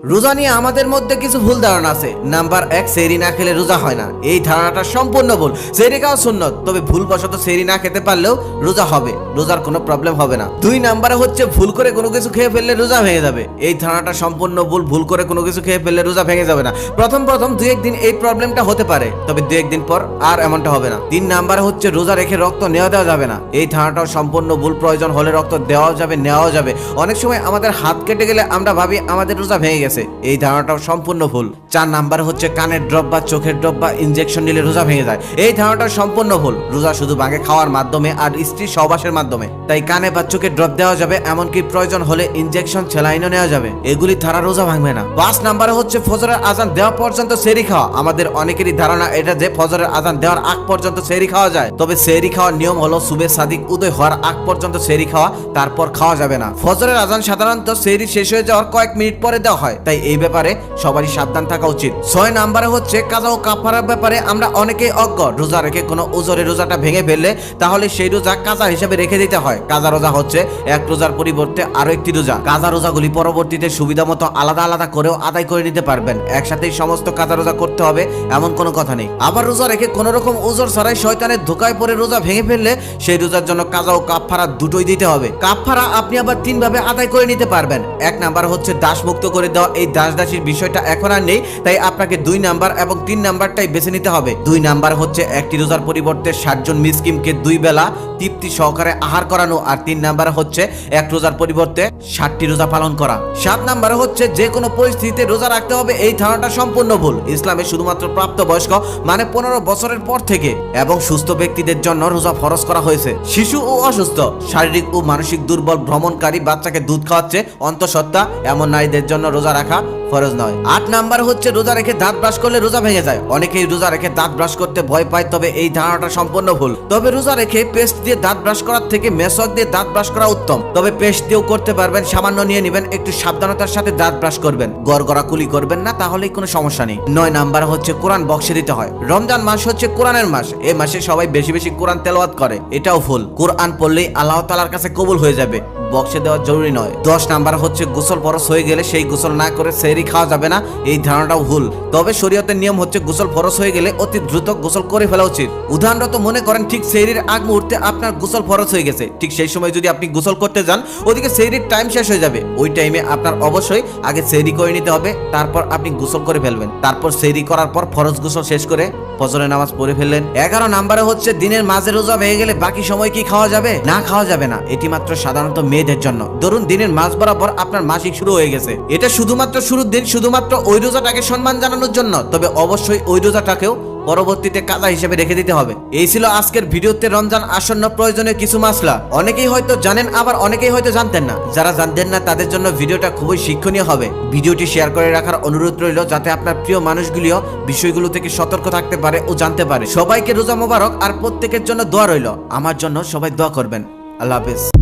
রোজা নিয়ে আমাদের মধ্যে কিছু ভুল ধারণা আছে। নাম্বার 1, সেহরি না খেলে রোজা হয় না। এই ধারণাটা সম্পূর্ণ ভুল। সেহরি খাওয়া সুন্নত, তবে ভুলবশত সেহরি না খেতে পারলেও রোজা হবে, রোজার কোনো প্রবলেম হবে না। 2 নাম্বারে হচ্ছে ভুল করে কোনো কিছু খেয়ে ফেললে রোজা ভেঙে যাবে। এই ধারণাটা সম্পূর্ণ ভুল। ভুল করে কোনো কিছু খেয়ে ফেললে রোজা ভেঙে যাবে না। প্রথম 2-1 দিন এই প্রবলেমটা হতে পারে, তবে 2-1 দিন পর আর এমনটা হবে না। 3 নাম্বারে হচ্ছে রোজা রেখে রক্ত দেওয়া যাবে না। এই ধারণাটাও সম্পূর্ণ ভুল। প্রয়োজন হলে রক্ত দেওয়াও যাবে, নেওয়াও যাবে। অনেক সময় আমাদের হাত কেটে গেলে আমরা ভাবি আমাদের রোজা ভেঙে গেছে। এই ধারণাটাও সম্পূর্ণ ভুল। 4 নাম্বার হচ্ছে কানের ড্রপ বা চোখের ড্রপ বা ইনজেকশন নিলে রোজা ভেঙে যায়। এই ধারণাটা সম্পূর্ণ ভুল। রোজা শুধু ভাঙে খাওয়ার মাধ্যমে আর স্ত্রীর সহবাসের মাধ্যমে। তাই কানে বা চোখে ড্রপ দেওয়া যাবে, এমনকি প্রয়োজন হলে ইনজেকশন স্যালাইনও নেওয়া যাবে। এগুলি ছাড়া রোজা ভাঙবে না। 5 নাম্বারে হচ্ছে ফজরের আজান দেওয়া পর্যন্ত সেহরি খাওয়া। আমাদের অনেকেরই ধারণা এটা যে ফজরের আজান দেওয়ার আগ পর্যন্ত সেহরি খাওয়া যায়, তবে সেহরি খাওয়ার নিয়ম হলো সুবে সাদিক উদয় হওয়ার আগ পর্যন্ত সেহরি খাওয়া, তারপর খাওয়া যাবে না। ফজরের আজান সাধারণত সেহরি শেষ হয়ে যাওয়ার কয়েক মিনিট পরে দেওয়া হয়, তাই এই ব্যাপারে সবারই সাবধান থাকা উচিত। 6 নাম্বারে হচ্ছে কাজা ও কাফারার ব্যাপারে আমরা অনেকেই অজ্ঞ। রোজা রেখে কোনো ওজরে রোজাটা ভেঙে ফেললে তাহলে সেই রোজা কাজা হিসেবে রেখে দিতে হয়। কাজা রোজা হচ্ছে এক রোজার পরিবর্তে আরো একটি রোজা। কাজা রোজাগুলি পরবর্তীতে সুবিধা মতো আলাদা আলাদা করেও আদায় করে নিতে পারবেন। একসাথেই সমস্ত কাজা রোজা করতে হবে এমন কোনো কথা নেই। আবার রোজা রেখে কোনো রকম ওজর ছাড়াই শয়তানের ধোকায় পড়ে রোজা ভেঙে ফেললে সেই রোজার জন্য কাজা ও কাফারা দুটোই দিতে হবে। কাফারা আপনি আবার 3 ভাবে আদায় করে নিতে পারবেন। 1 নাম্বার হচ্ছে দাস মুক্ত করে দেওয়া। এই দাস দাসীর বিষয়টা এখন আর নেই, তাই আপনাকে 2 নাম্বার এবং 3 নাম্বারটাই বেছে নিতে হবে। 2 নাম্বার হচ্ছে একটি রোজার পরিবর্তে 60 জন মিসকিনকে 2 বেলা তৃপ্তি সহকারে আহার করানো। আর 3 নাম্বারে হচ্ছে এক রোজার পরিবর্তে 60টি রোজা পালন করা। 7 নাম্বারে হচ্ছে যে কোনো পরিস্থিতিতে রোজা রাখতে হবে। এই ধারণাটা সম্পূর্ণ ভুল। ইসলামে শুধুমাত্র প্রাপ্তবয়স্ক মানে 15 বছরের পর থেকে এবং সুস্থ ব্যক্তিদের জন্য রোজা ফরজ করা হয়েছে। শিশু ও অসুস্থ, শারীরিক ও মানসিক দুর্বল, ভ্রমণকারী, বাচ্চাকে দুধ খাওয়াচ্ছে অন্তঃসত্ত্বা এমন নারীদের জন্য রোজা রাখা ফরজ নয়। 8 নাম্বার হচ্ছে রোজা রেখে দাঁত ব্রাশ করলে রোজা ভেঙে যায়। অনেকেই রোজা রেখে দাঁত ব্রাশ করতে ভয় পায়, তবে এই ধারণাটা সম্পূর্ণ ভুল। তবে রোজা রেখে পেস্ট দিয়ে দাঁত ব্রাশ করার থেকে মেসওয়াক দিয়ে দাঁত ব্রাশ করা উত্তম। তবে পেস্ট দিয়েও করতে পারবেন, সামান্য নিয়ে নেবেন, একটু সাবধানতার সাথে দাঁত ব্রাশ করবেন, গড়গড়াকুলি করবেন না, তাহলেই কোনো সমস্যা নেই। 9 নাম্বার হচ্ছে কোরআন বক্সে দিতে হয়। রমজান মাস হচ্ছে কোরআনের মাস। এই মাসে সবাই বেশি বেশি কোরআন তেলাওয়াত করে, এটাও ভুল। কোরআন পড়লেই আল্লাহ তাআলার কাছে কবুল হয়ে যাবে, বক্সে দেওয়া জরুরি নয়। 10 নাম্বার হচ্ছে গোসল ফরজ হয়ে গেলে সেই গোসল না করে সেহরি খাওয়া যাবে না। এই ধারণাটাও ভুল। তবে শরীয়তের নিয়ম হচ্ছে গোসল ফরজ হয়ে গেলে অতি দ্রুত গোসল করে ফেলা উচিত। উদাহরণত মনে করেন ঠিক সেহরির আগ মুহূর্তে আপনার গোসল ফরজ হয়ে গেছে, ঠিক সেই সময় যদি আপনি গোসল করতে যান, ওদিকে সেহরির টাইম শেষ হয়ে যাবে। ওই টাইমে আপনার অবশ্যই আগে সেহরি করে নিতে হবে, তারপর আপনি গোসল করে ফেলবেন। তারপর সেহরি করার পর ফরজ গোসল শেষ করে ফজরের নামাজ পড়ে ফেললেন। 11 নাম্বারে হচ্ছে দিনের মাঝে রোজা ভেঙে গেলে বাকি সময় কি খাওয়া যাবে? না, খাওয়া যাবে না। এটি মাত্র সাধারণত মেয়েদের জন্য। ধরুন দিনের মাঝ বরাবর আপনার মাসিক শুরু হয়ে গেছে, এটা শুধুমাত্র শুরুর দিন, শুধুমাত্র ওই রোজাটাকে সম্মান জানানোর জন্য। তবে অবশ্যই ওই রোজাটাকেও পরবর্তীতে কাজা হিসেবে রেখে দিতে হবে। এই ছিল আজকের ভিডিওতে রমজান আসন্ন প্রয়োজনীয় কিছু মাসলা। অনেকেই হয়তো জানেন, আবার অনেকেই হয়তো জানতেন না। যারা জানতেন না তাদের জন্য ভিডিওটা খুবই শিক্ষণীয় হবে। ভিডিওটি শেয়ার করে রাখার অনুরোধ রইল, যাতে আপনার প্রিয় মানুষগুলিও বিষয়গুলো থেকে সতর্ক থাকতে পারে ও জানতে পারে। সবাইকে রোজা মোবারক, আর প্রত্যেকের জন্য দোয়া রইল। আমার জন্য সবাই দোয়া করবেন। আল্লাহ হাফেজ।